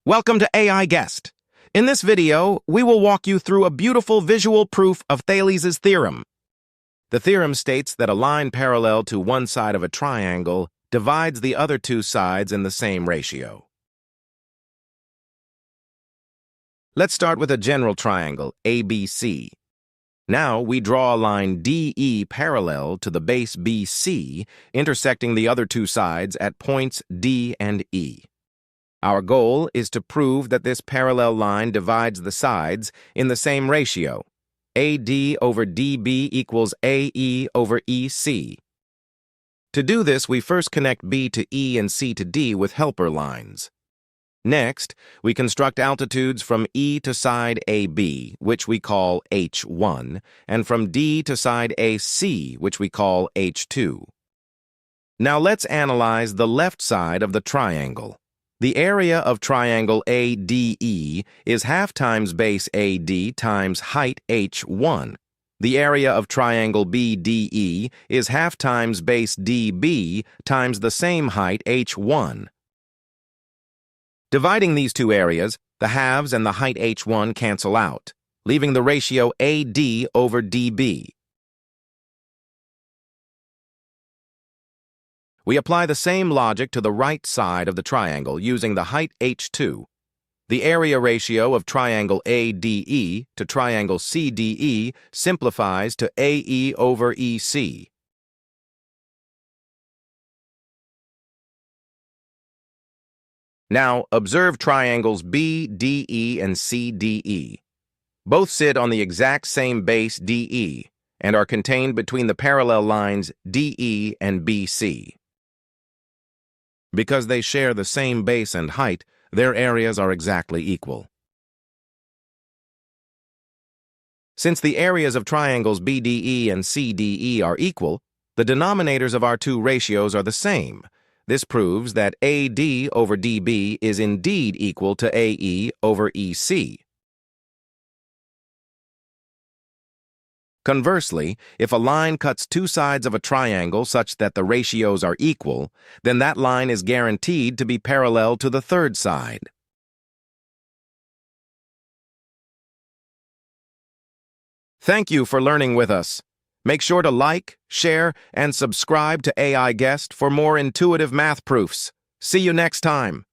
Welcome to AIguest. In this video, we will walk you through a beautiful visual proof of Thales' theorem. The theorem states that a line parallel to one side of a triangle divides the other two sides in the same ratio. Let's start with a general triangle, ABC. Now we draw a line DE parallel to the base BC, intersecting the other two sides at points D and E. Our goal is to prove that this parallel line divides the sides in the same ratio. AD over DB equals AE over EC. To do this, we first connect B to E and C to D with helper lines. Next, we construct altitudes from E to side AB, which we call H1, and from D to side AC, which we call H2. Now let's analyze the left side of the triangle. The area of triangle ADE is half times base AD times height H1. The area of triangle BDE is half times base DB times the same height H1. Dividing these two areas, the halves and the height H1 cancel out, leaving the ratio AD over DB. We apply the same logic to the right side of the triangle using the height H2. The area ratio of triangle ADE to triangle CDE simplifies to AE over EC. Now, observe triangles BDE and CDE. Both sit on the exact same base DE and are contained between the parallel lines DE and BC. Because they share the same base and height, their areas are exactly equal. Since the areas of triangles BDE and CDE are equal, the denominators of our two ratios are the same. This proves that AD over DB is indeed equal to AE over EC. Conversely, if a line cuts two sides of a triangle such that the ratios are equal, then that line is guaranteed to be parallel to the third side. Thank you for learning with us. Make sure to like, share, and subscribe to AIguest for more intuitive math proofs. See you next time.